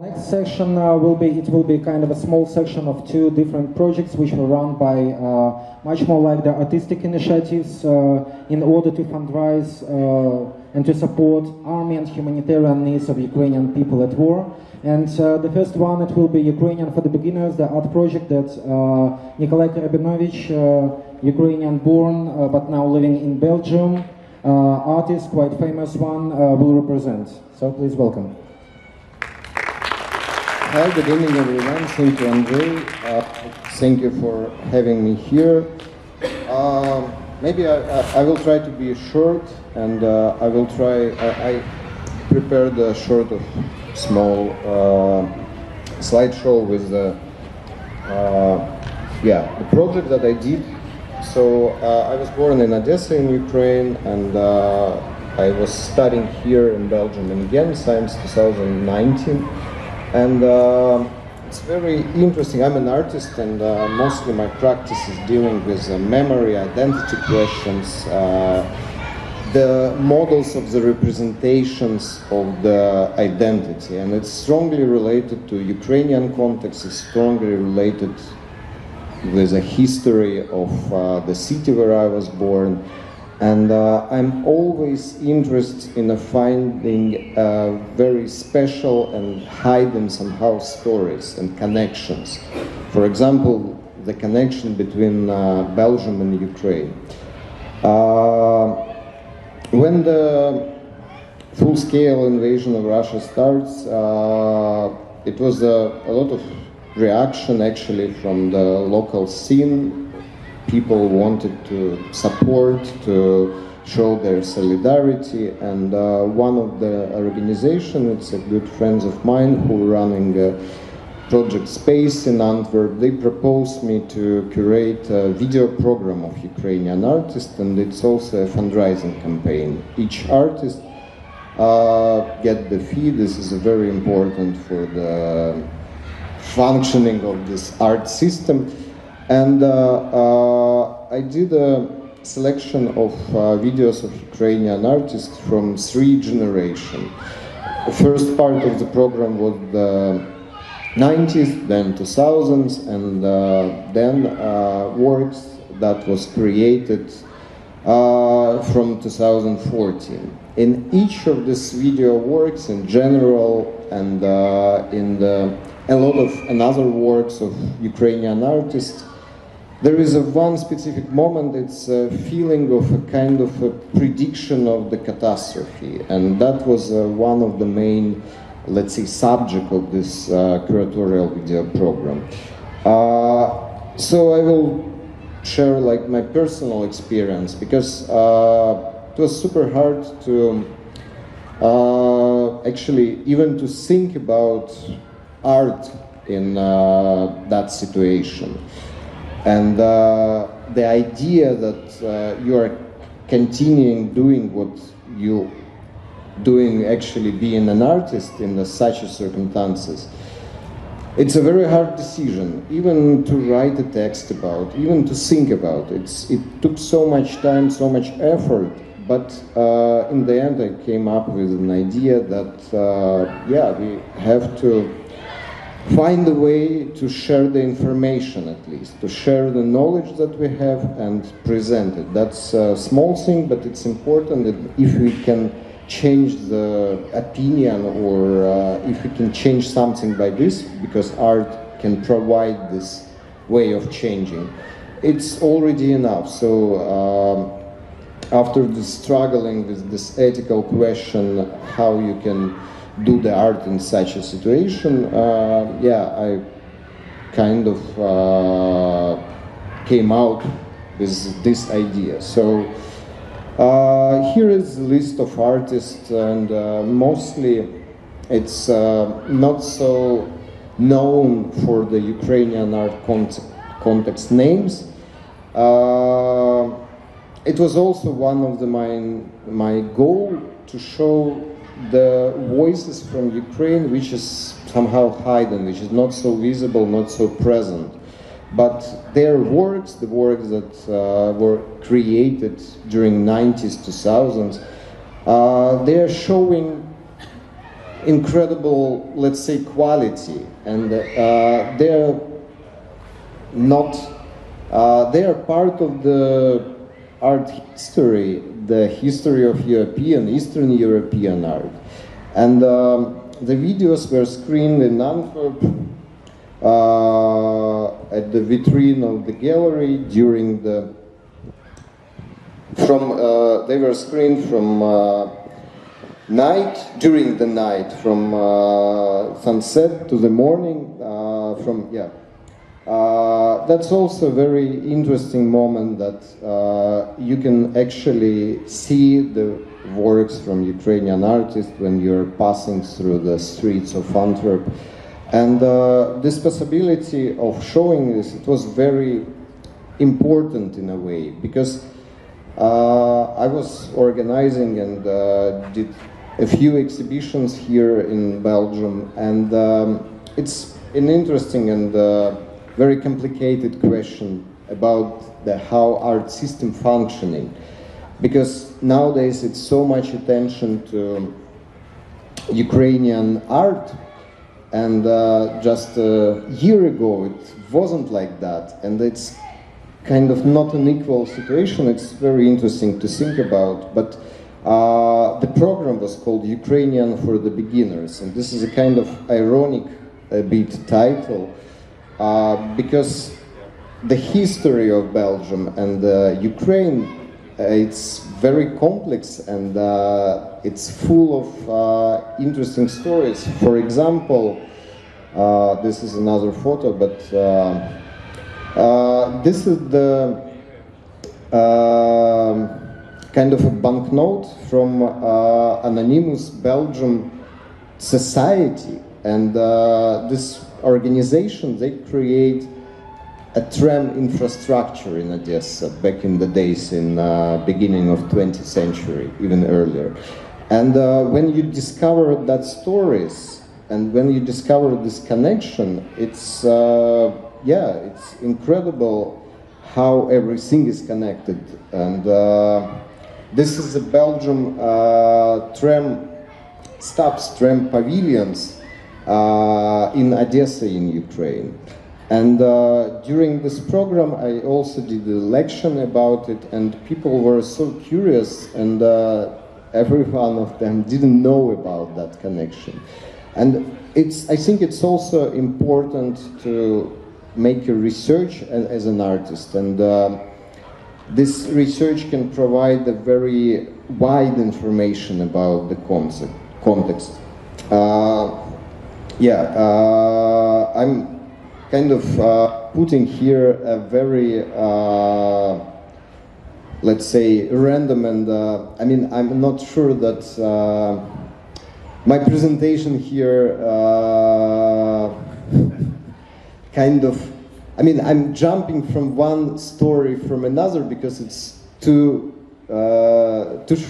Next section will be kind of a small section of two different projects which were run by much more like the artistic initiatives in order to fundraise and to support army and humanitarian needs of Ukrainian people at war. And the first one, it will be Ukrainian for the Beginners, the art project that Nikolay Karabinovych, Ukrainian born but now living in Belgium, artist, quite famous one, will represent. So please welcome. Hi, good evening everyone. Thank you, Andrii. Thank you for having me here. Maybe I will try to be short, and I prepared a short of small slideshow with the project that I did. So I was born in Odessa in Ukraine, and I was studying here in Belgium in Ghent since 2019. And it's very interesting. I'm an artist, and mostly my practice is dealing with memory, identity questions, the models of the representations of the identity. And it's strongly related to Ukrainian context, it's strongly related with the history of the city where I was born. And I'm always interested in finding very special and hidden somehow stories and connections. For example, the connection between Belgium and Ukraine. When the full-scale invasion of Russia starts, it was a lot of reaction actually from the local scene. People wanted to support, to show their solidarity, and one of the organizations, it's a good friends of mine who are running Project Space in Antwerp, they proposed me to curate a video program of Ukrainian artists, and it's also a fundraising campaign. Each artist get the fee. This is very important for the functioning of this art system. And I did a selection of videos of Ukrainian artists from 3 generations. The first part of the program was the 90s, then 2000s, and then works that was created from 2014. In each of these video works in general, and in a lot of another works of Ukrainian artists, there is one specific moment. It's a feeling of a kind of a prediction of the catastrophe, and that was one of the main, let's say, subject of this curatorial video program. So I will share like my personal experience, because it was super hard to actually even to think about art in that situation. And the idea that you are continuing doing what you doing, actually being an artist in such circumstances, it's a very hard decision, even to write a text about, even to think about. It took so much time, so much effort, but in the end I came up with an idea that, we have to find a way to share the information, at least, to share the knowledge that we have and present it. That's a small thing, but it's important that if we can change the opinion, or if we can change something by this, because art can provide this way of changing, it's already enough. So after the struggling with this ethical question, how you can do the art in such a situation, I kind of came out with this idea. So here is a list of artists, and mostly it's not so known for the Ukrainian art context names. It was also one of my goal to show the voices from Ukraine, which is somehow hidden, which is not so visible, not so present. But their works, the works that were created during 90s, 2000s, they are showing incredible, let's say, quality, and they're not. They are part of the art history, the history of Eastern European art, and the videos were screened in Antwerp at the vitrine of the gallery during the. They were screened from during the night, from sunset to the morning. That's also a very interesting moment that you can actually see the works from Ukrainian artists when you're passing through the streets of Antwerp. And this possibility of showing this, it was very important in a way, because I was organizing and did a few exhibitions here in Belgium, and it's an interesting and very complicated question about how art system functioning, because nowadays it's so much attention to Ukrainian art, and just a year ago it wasn't like that, and it's kind of not an equal situation. It's very interesting to think about, but the program was called Ukrainian for the Beginners, and this is a kind of ironic bit title, because the history of Belgium and Ukraine, it's very complex, and it's full of interesting stories. For example, this is another photo, but this is the kind of a banknote from anonymous Belgium society, and this organization, they create a tram infrastructure in Odessa back in the days in beginning of 20th century, even earlier. And when you discover that stories, and when you discover this connection, it's it's incredible how everything is connected. And this is the Belgium tram stops, tram pavilions in Odessa in Ukraine. And during this program I also did a lecture about it, and people were so curious, and every one of them didn't know about that connection. And I think it's also important to make a research as an artist, and this research can provide a very wide information about the context. I'm kind of putting here a very, let's say, random, and I'm not sure that my presentation here I'm jumping from one story from another because it's too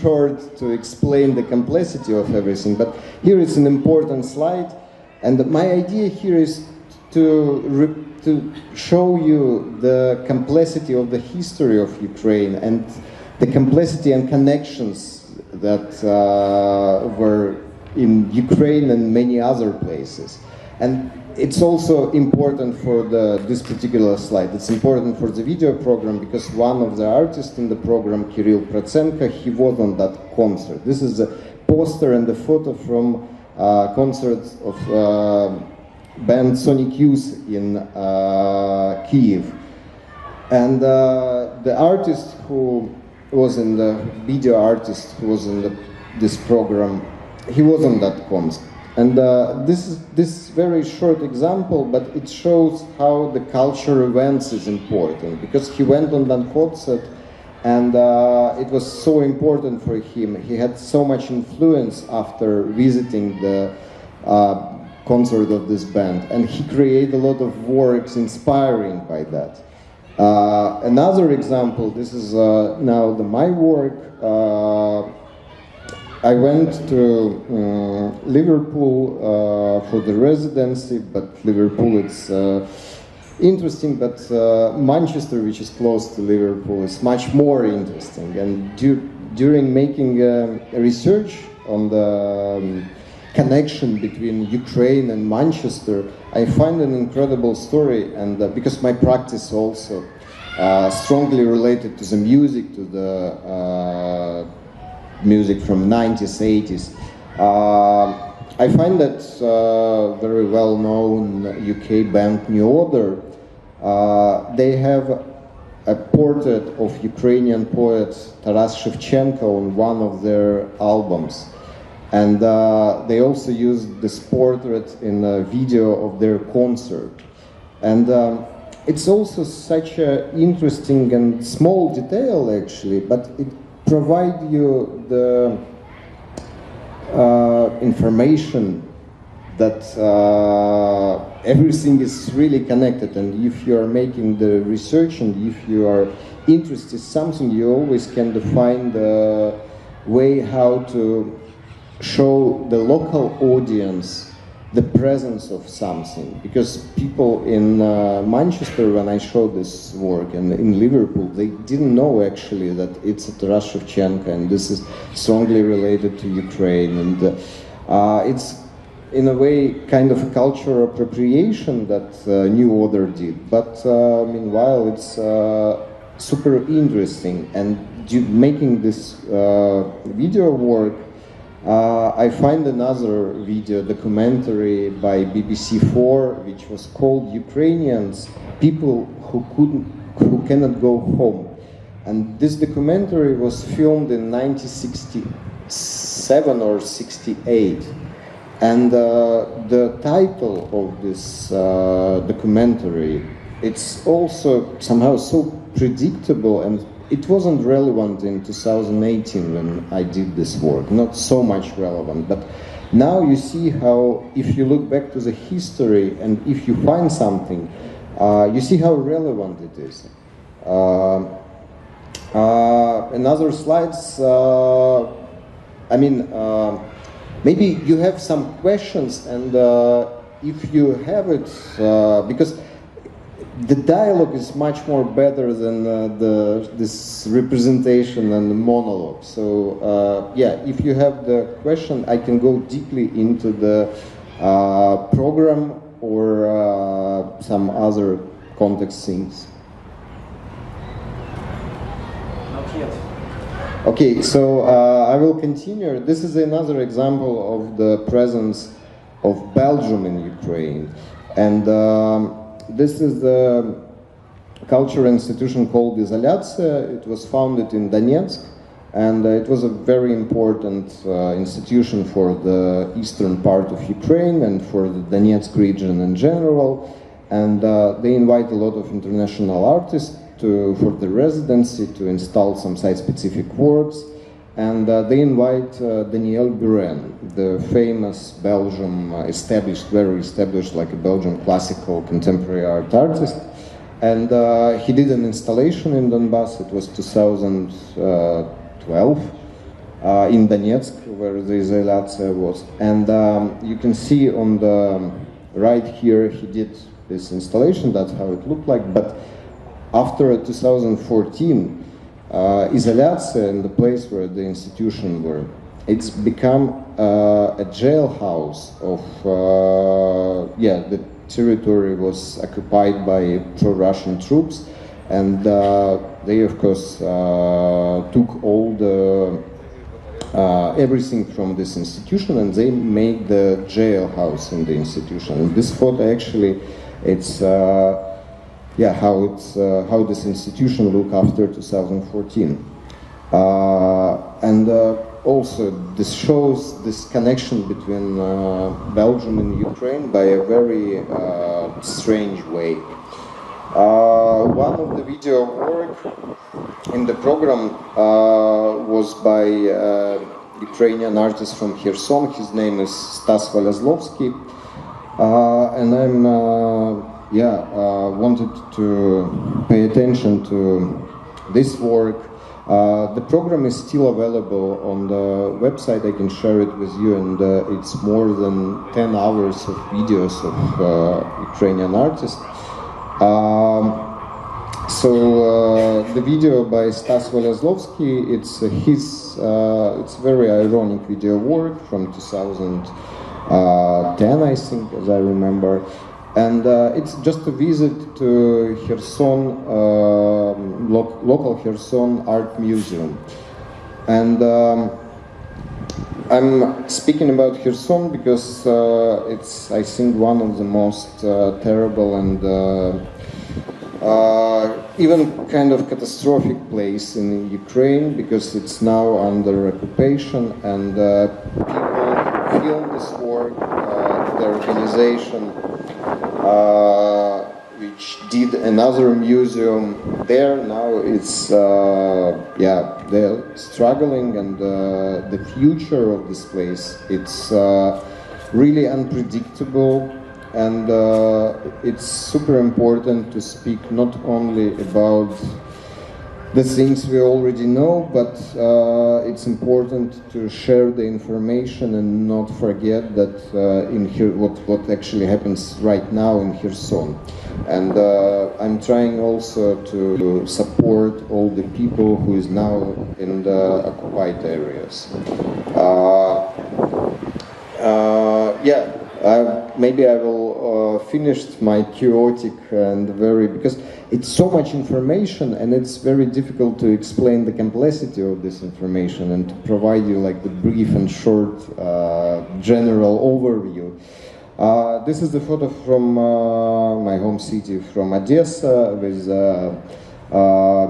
short to explain the complexity of everything. But here is an important slide, and my idea here is to show you the complexity of the history of Ukraine and the complexity and connections that were in Ukraine and many other places. And it's also important for this particular slide. It's important for the video program because one of the artists in the program, Kirill Protsenko, he was on that concert. This is a poster and a photo from concert of band Sonic Youth in Kiev. And the artist who was in the video artist who was in this program, he was on that concert. And this very short example, but it shows how the cultural events is important, because he went on that concert and it was so important for him. He had so much influence after visiting the concert of this band, and he created a lot of works inspiring by that. Another example, this is now my work. I went to Liverpool for the residency, but Liverpool it's interesting, but Manchester, which is close to Liverpool, is much more interesting. And during making research on the connection between Ukraine and Manchester, I find an incredible story, and because my practice also strongly related to the music, to the music from 90s, 80s. I find that very well-known UK band New Order, they have a portrait of Ukrainian poet Taras Shevchenko on one of their albums. And they also used this portrait in a video of their concert. And it's also such an interesting and small detail, actually, but it provides you the information that everything is really connected. And if you are making the research and if you are interested in something, you always can find a way how to show the local audience the presence of something, because people in Manchester, when I showed this work, and in Liverpool, they didn't know actually that it's Taras Shevchenko, and this is strongly related to Ukraine, and it's in a way kind of a cultural appropriation that New Order did, but meanwhile it's super interesting, and making this video work, I find another video documentary by BBC4 which was called Ukrainians, People Who Cannot Go Home. And this documentary was filmed in 1967 or 68. And the title of this documentary, it's also somehow so predictable, and it wasn't relevant in 2018 when I did this work, not so much relevant, but now you see how, if you look back to the history and if you find something, you see how relevant it is. In other slides, maybe you have some questions, and if you have it, because the dialogue is much more better than this representation and the monologue. So if you have the question, I can go deeply into the program or some other context things. Not yet. Okay, so I will continue. This is another example of the presence of Belgium in Ukraine, and this is a cultural institution called Izolyatsiya. It was founded in Donetsk, and it was a very important institution for the eastern part of Ukraine and for the Donetsk region in general. And they invite a lot of international artists for the residency to install some site-specific works. And they invite Daniel Buren, the famous Belgium very established, like a Belgian classical contemporary art artist. And he did an installation in Donbass. It was 2012 in Donetsk, where the Izolyatsiya was. And you can see on the right here, he did this installation. That's how it looked like. But after 2014, Izolyatsiya, in the place where the institution were, it's become a jailhouse of, the territory was occupied by pro-Russian troops, and they of course took all the everything from this institution, and they made the jailhouse in the institution. And this photo actually, it's how this institution looked after 2014. Also, this shows this connection between Belgium and Ukraine by a very strange way. One of the video work in the program was by Ukrainian artist from Kherson. His name is Stas Volozlovsky, and I'm wanted to pay attention to this work. The program is still available on the website. I can share it with you, and it's more than 10 hours of videos of Ukrainian artists. So the video by Stas Volozlovsky, it's his, it's very ironic video work from 2010, I think, as I remember. And it's just a visit to Kherson, local Kherson art museum. And I'm speaking about Kherson because it's, I think, one of the most terrible and even kind of catastrophic place in Ukraine, because it's now under occupation, and people who film this work, the organization which did another museum there, now it's yeah, they're struggling, and the future of this place, it's really unpredictable. And it's super important to speak not only about the things we already know, but it's important to share the information and not forget that what actually happens right now in Kherson. And I'm trying also to support all the people who is now in the occupied areas. Yeah. Maybe I will finish my chaotic and because it's so much information, and it's very difficult to explain the complexity of this information and to provide you like the brief and short general overview. This is the photo from my home city, from Odessa, with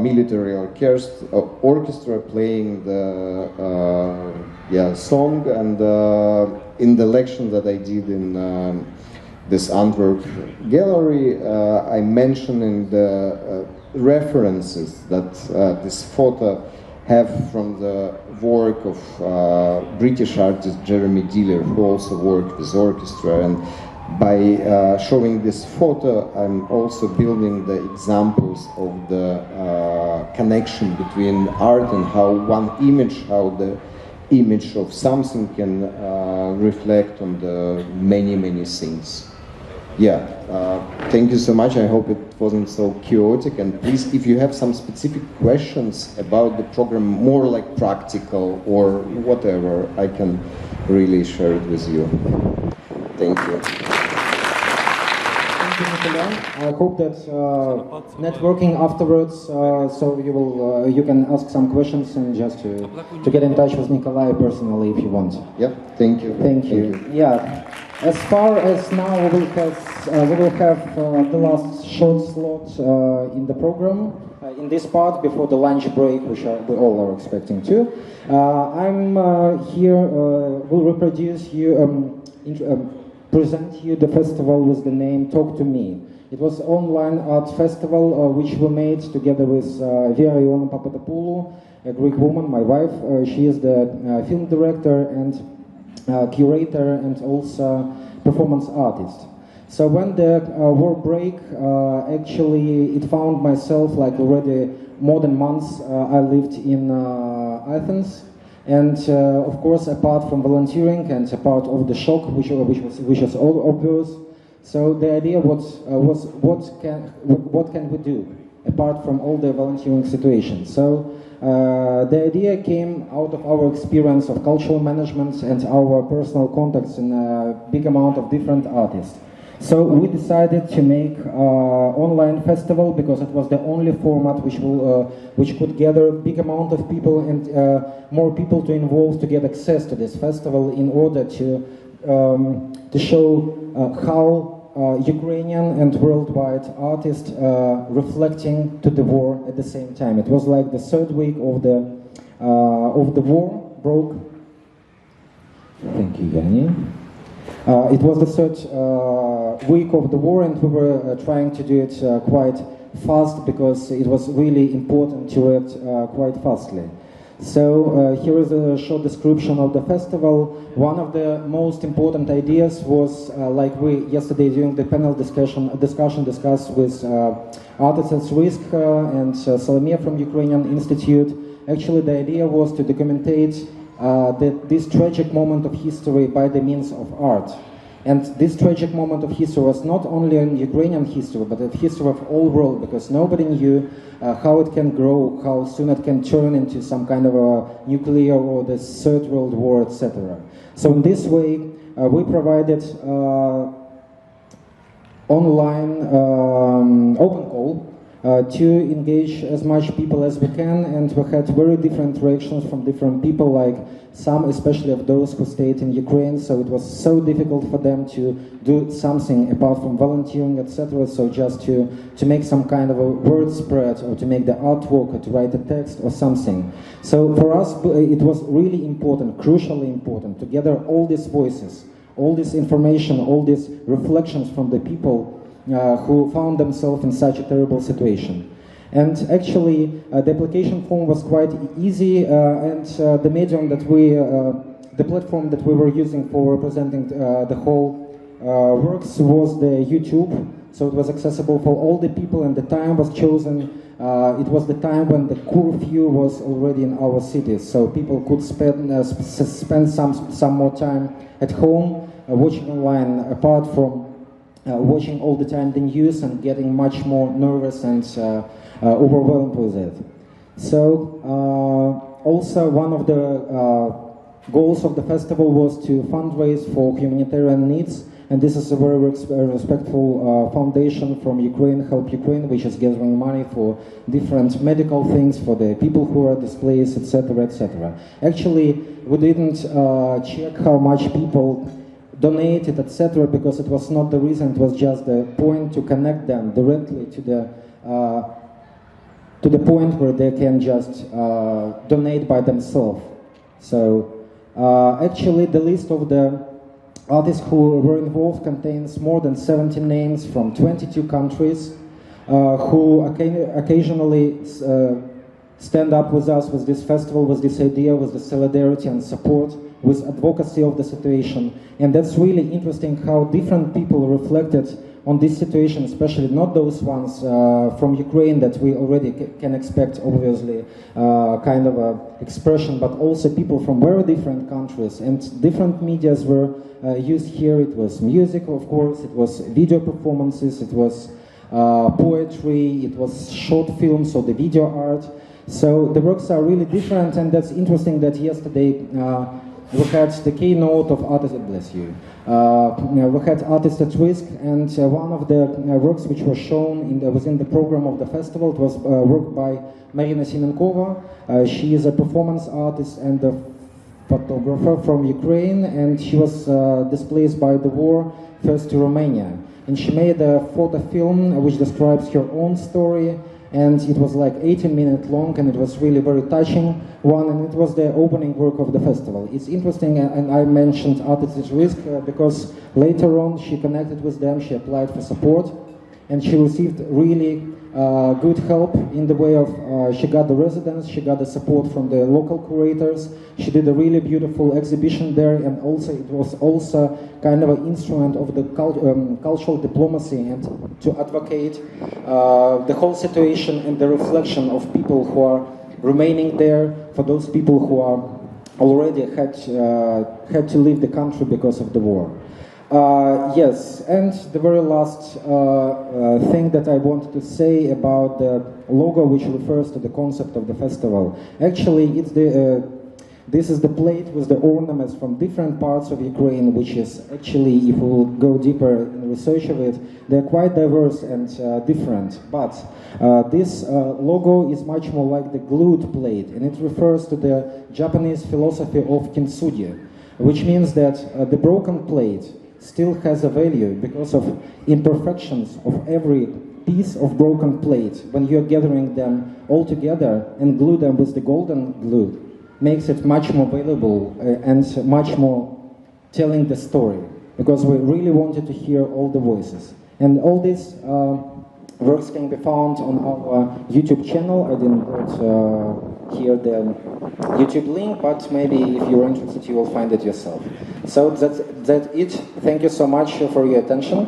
military orchestra playing the song, and in the lecture that I did in this Antwerp gallery, I mentioned in the references that this photo have from the work of British artist Jeremy Diller, who also worked with orchestra. And by showing this photo, I'm also building the examples of the connection between art and how one image, how the image of something can reflect on the many things. Yeah, thank you so much. I hope it wasn't so chaotic, and please, if you have some specific questions about the program, more like practical or whatever, I can really share it with you. Thank you. Thank you, Nikolay. I hope that networking afterwards, so you can ask some questions and just to get in touch with Nikolay personally if you want. Yeah, thank you. Thank you. Yeah, as far as now we will have the last short slot in the program in this part before the lunch break, which we all are expecting to. I'm here will reproduce you. Present you the festival with the name Talk to Me. It was an online art festival which we made together with Vera Iona Papadopoulou, a Greek woman, my wife. She is the film director and curator and also performance artist. So when the war break, actually it found myself like already more than months I lived in Athens. And of course, apart from volunteering and apart of the shock, which was all obvious, so the idea was what can we do apart from all the volunteering situations. So the idea came out of our experience of cultural management and our personal contacts in a big amount of different artists. So we decided to make online festival because it was the only format which could gather a big amount of people and more people to involve to get access to this festival in order to show how Ukrainian and worldwide artists reflecting to the war at the same time. It was like the third week of the war broke. Thank you, Yanni. It was the third week of the war, and we were trying to do it quite fast because it was really important to react quite fastly. So here is a short description of the festival. One of the most important ideas was, like we yesterday during the panel discussion discussed with artists at risk and Salomia from Ukrainian Institute. Actually, the idea was to documentate this tragic moment of history by the means of art. And this tragic moment of history was not only in Ukrainian history, but a history of all world, because nobody knew how it can grow, how soon it can turn into some kind of a nuclear or the Third World War, etc. So in this way, we provided online open call to engage as much people as we can, and we had very different reactions from different people, like some especially of those who stayed in Ukraine, so it was so difficult for them to do something apart from volunteering, etc. So just to make some kind of a word spread, or to make the artwork, or to write a text or something. So for us it was really important, crucially important, to gather all these voices, all this information, all these reflections from the people who found themselves in such a terrible situation. And actually, the application form was quite easy, and the medium that the platform that we were using for representing the whole works was the YouTube. So it was accessible for all the people, and the time was chosen. It was the time when the curfew was already in our cities, so people could spend some more time at home watching online, apart from watching all the time the news and getting much more nervous and overwhelmed with it. So also one of the goals of the festival was to fundraise for humanitarian needs, and this is a very respectful foundation from Ukraine, Help Ukraine, which is gathering money for different medical things for the people who are displaced, etc., etc. Actually, we didn't check how much people donated, etc., because it was not the reason. It was just the point to connect them directly to the point where they can just donate by themselves. So actually, the list of the artists who were involved contains more than 70 names from 22 countries who occasionally stand up with us with this festival, with this idea, with the solidarity and support, with advocacy of the situation. And that's really interesting how different people reflected on this situation, especially not those ones from Ukraine that we already can expect, obviously, kind of a expression, but also people from very different countries, and different medias were used here. It was music, of course, it was video performances, it was poetry, it was short films, so the video art. So the works are really different, and that's interesting that yesterday we had the keynote of Artists, bless you. We had Artists at Risk, and one of the works which was shown within the program of the festival, it was work by Marina Simenkova. She is a performance artist and a photographer from Ukraine, and she was displaced by the war first to Romania. And she made a photo film which describes her own story, and it was like 18 minutes long, and it was really very touching one, and it was the opening work of the festival. It's interesting, and I mentioned Artists at Risk because later on she connected with them, she applied for support, and she received really good help in the way of, she got the residence, she got the support from the local curators, she did a really beautiful exhibition there, and also it was also kind of an instrument of the cultural diplomacy and to advocate the whole situation and the reflection of people who are remaining there, for those people who are already had to leave the country because of the war. Yes, and the very last thing that I wanted to say about the logo, which refers to the concept of the festival. Actually, it's this is the plate with the ornaments from different parts of Ukraine, which is actually, if we will go deeper in research of it, they're quite diverse and different. But this logo is much more like the glued plate, and it refers to the Japanese philosophy of kintsugi, which means that the broken plate still has a value because of imperfections of every piece of broken plate. When you're gathering them all together and glue them with the golden glue, makes it much more valuable and much more telling the story, because we really wanted to hear all the voices. And all these works can be found on our YouTube channel. I didn't put here the YouTube link, but maybe if you're interested you will find it yourself. So that's it. Thank you so much for your attention.